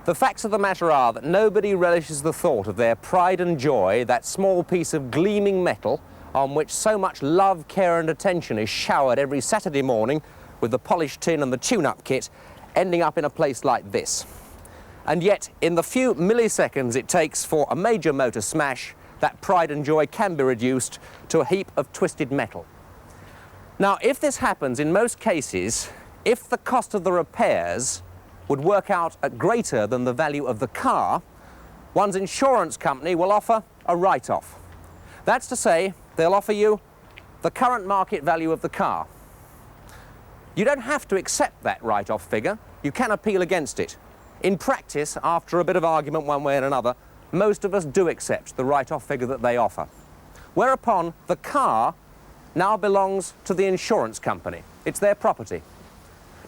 The facts of the matter are that nobody relishes the thought of their pride and joy, that small piece of gleaming metal on which so much love, care and attention is showered every Saturday morning with the polished tin and the tune-up kit, ending up in a place like this. And yet, in the few milliseconds it takes for a major motor smash, that pride and joy can be reduced to a heap of twisted metal. Now, if this happens in most cases, if the cost of the repairs would work out at greater than the value of the car, one's insurance company will offer a write-off. That's to say, they'll offer you the current market value of the car. You don't have to accept that write-off figure. You can appeal against it. In practice, after a bit of argument one way and another, most of us do accept the write-off figure that they offer. Whereupon, the car now belongs to the insurance company. It's their property.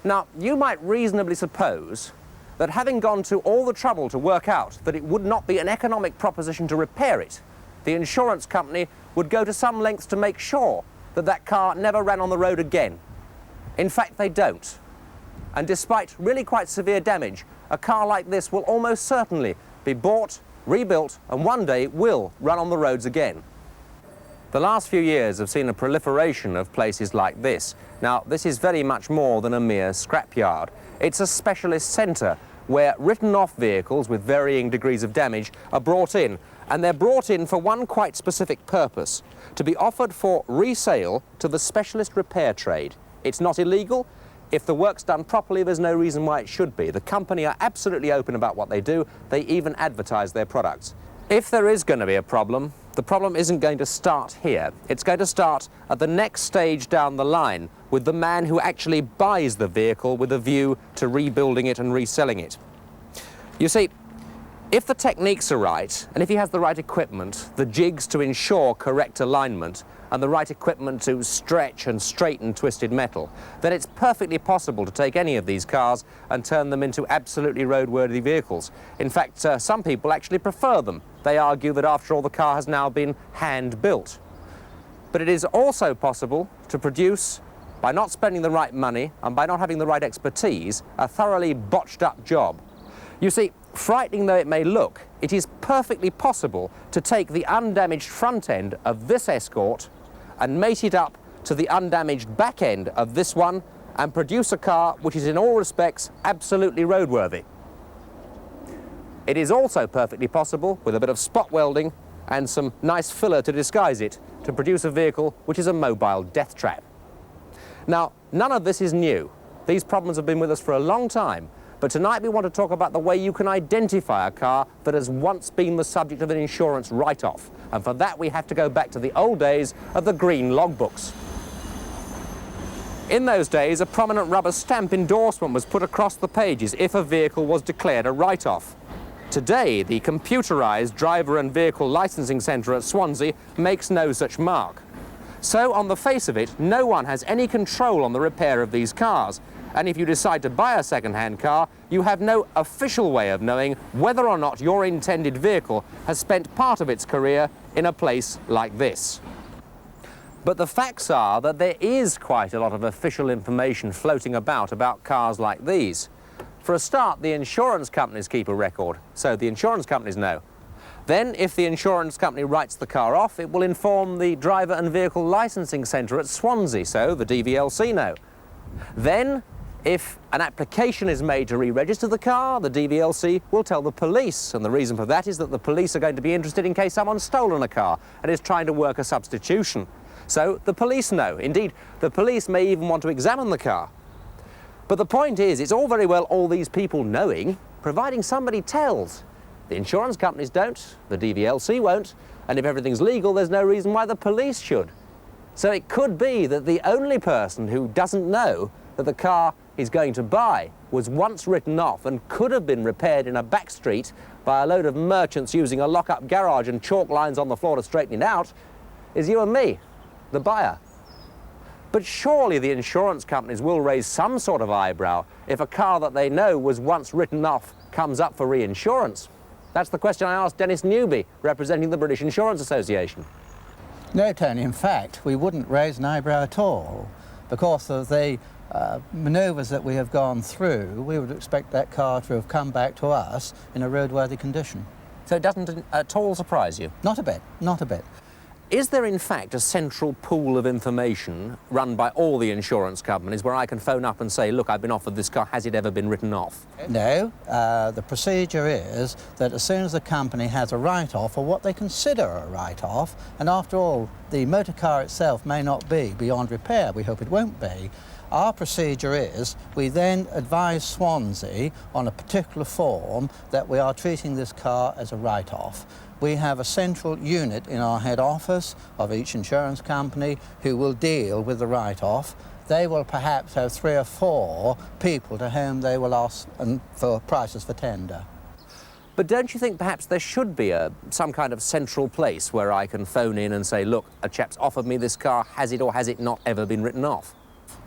Now, you might reasonably suppose that having gone to all the trouble to work out that it would not be an economic proposition to repair it, the insurance company would go to some lengths to make sure that that car never ran on the road again. In fact, they don't. And despite really quite severe damage, a car like this will almost certainly be bought, rebuilt, and one day will run on the roads again. The last few years have seen a proliferation of places like this. Now, this is very much more than a mere scrapyard. It's a specialist centre where written-off vehicles with varying degrees of damage are brought in, and they're brought in for one quite specific purpose: to be offered for resale to the specialist repair trade. It's not illegal. If the work's done properly, there's no reason why it should be. The company are absolutely open about what they do. They even advertise their products. If there is going to be a problem, the problem isn't going to start here. It's going to start at the next stage down the line with the man who actually buys the vehicle with a view to rebuilding it and reselling it. You see, if the techniques are right, and if he has the right equipment, the jigs to ensure correct alignment, and the right equipment to stretch and straighten twisted metal, then it's perfectly possible to take any of these cars and turn them into absolutely roadworthy vehicles. In fact, some people actually prefer them. They argue that after all, the car has now been hand-built. But it is also possible to produce, by not spending the right money and by not having the right expertise, a thoroughly botched-up job. You see, frightening though it may look, it is perfectly possible to take the undamaged front end of this Escort and mate it up to the undamaged back end of this one and produce a car which is in all respects absolutely roadworthy. It is also perfectly possible, with a bit of spot welding and some nice filler to disguise it, to produce a vehicle which is a mobile death trap. Now, none of this is new. These problems have been with us for a long time, but tonight we want to talk about the way you can identify a car that has once been the subject of an insurance write-off. And for that we have to go back to the old days of the green logbooks. In those days, a prominent rubber stamp endorsement was put across the pages if a vehicle was declared a write-off. Today, the computerized driver and vehicle licensing centre at Swansea makes no such mark. So, on the face of it, no one has any control on the repair of these cars. And if you decide to buy a second-hand car, you have no official way of knowing whether or not your intended vehicle has spent part of its career in a place like this. But the facts are that there is quite a lot of official information floating about cars like these. For a start, the insurance companies keep a record, so the insurance companies know. Then, if the insurance company writes the car off, it will inform the driver and vehicle licensing centre at Swansea, so the DVLC know. Then, if an application is made to re-register the car, the DVLC will tell the police, and the reason for that is that the police are going to be interested in case someone's stolen a car and is trying to work a substitution. So the police know. Indeed, the police may even want to examine the car. But the point is, it's all very well all these people knowing, providing somebody tells. The insurance companies don't, the DVLC won't, and if everything's legal, there's no reason why the police should. So it could be that the only person who doesn't know that the car he's going to buy was once written off and could have been repaired in a back street by a load of merchants using a lock-up garage and chalk lines on the floor to straighten it out, is you and me, the buyer. But surely the insurance companies will raise some sort of eyebrow if a car that they know was once written off comes up for reinsurance. That's the question I asked Dennis Newby, representing the British Insurance Association. No, Tony, in fact, we wouldn't raise an eyebrow at all because of the manoeuvres that we have gone through, we would expect that car to have come back to us in a roadworthy condition. So it doesn't at all surprise you? Not a bit, not a bit. Is there in fact a central pool of information run by all the insurance companies where I can phone up and say, look, I've been offered this car, has it ever been written off? No, the procedure is that as soon as the company has a write-off, or what they consider a write-off, and after all, the motor car itself may not be beyond repair, we hope it won't be, our procedure is we then advise Swansea on a particular form that we are treating this car as a write-off. We have a central unit in our head office of each insurance company who will deal with the write-off. They will perhaps have 3 or 4 people to whom they will ask for prices for tender. But don't you think perhaps there should be some kind of central place where I can phone in and say, look, a chap's offered me this car, has it or has it not ever been written off?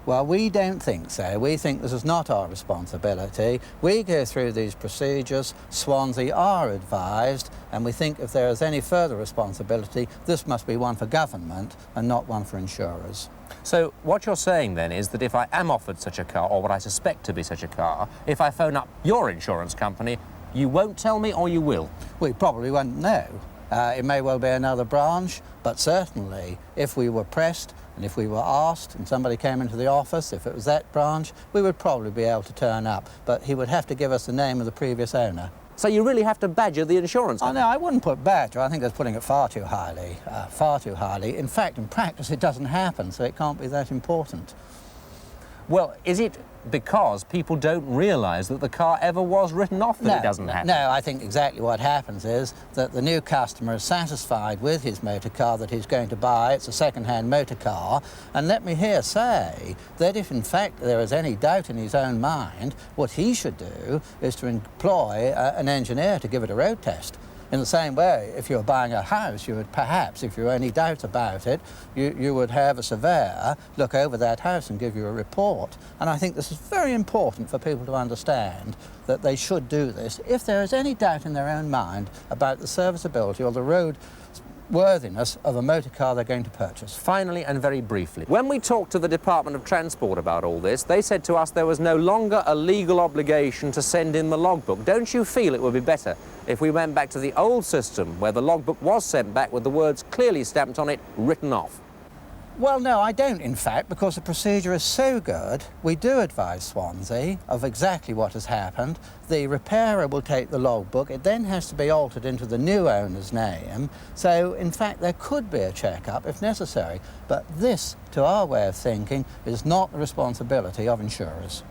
Well, we don't think so. We think this is not our responsibility. We go through these procedures, Swansea are advised, and we think if there is any further responsibility, this must be one for government and not one for insurers. So what you're saying then is that if I am offered such a car, or what I suspect to be such a car, if I phone up your insurance company, you won't tell me or you will? We probably won't know. It may well be another branch, but certainly if we were pressed and if we were asked and somebody came into the office, if it was that branch, we would probably be able to turn up, but he would have to give us the name of the previous owner. So you really have to badger the insurance company? Oh, no, I wouldn't put badger. I think that's putting it far too highly, far too highly. In fact, in practice, it doesn't happen, so it can't be that important. Well, is it because people don't realise that the car ever was written off that it doesn't happen? No, I think exactly what happens is that the new customer is satisfied with his motor car that he's going to buy. It's a second-hand motor car. And let me here say that if in fact there is any doubt in his own mind, what he should do is to employ an engineer to give it a road test. In the same way, if you're buying a house, you would perhaps, if you have any doubt about it, you would have a surveyor look over that house and give you a report. And I think this is very important for people to understand that they should do this if there is any doubt in their own mind about the serviceability or the road worthiness of a motor car they're going to purchase. Finally and very briefly, when we talked to the Department of Transport about all this, they said to us there was no longer a legal obligation to send in the logbook. Don't you feel it would be better if we went back to the old system where the logbook was sent back with the words clearly stamped on it, written off? Well, no, I don't, in fact, because the procedure is so good. We do advise Swansea of exactly what has happened. The repairer will take the logbook. It then has to be altered into the new owner's name. So, in fact, there could be a check-up if necessary. But this, to our way of thinking, is not the responsibility of insurers.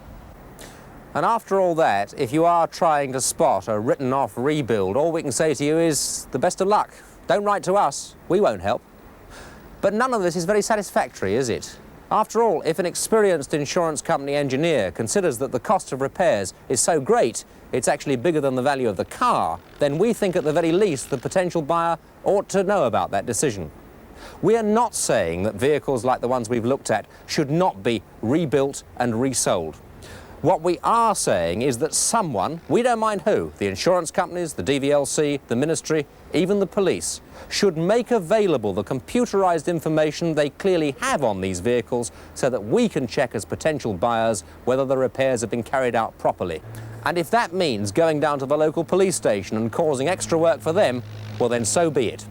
And after all that, if you are trying to spot a written-off rebuild, all we can say to you is the best of luck. Don't write to us. We won't help. But none of this is very satisfactory, is it? After all, if an experienced insurance company engineer considers that the cost of repairs is so great it's actually bigger than the value of the car, then we think at the very least the potential buyer ought to know about that decision. We are not saying that vehicles like the ones we've looked at should not be rebuilt and resold. What we are saying is that someone, we don't mind who, the insurance companies, the DVLC, the ministry, even the police, should make available the computerized information they clearly have on these vehicles so that we can check as potential buyers whether the repairs have been carried out properly. And if that means going down to the local police station and causing extra work for them, well then so be it.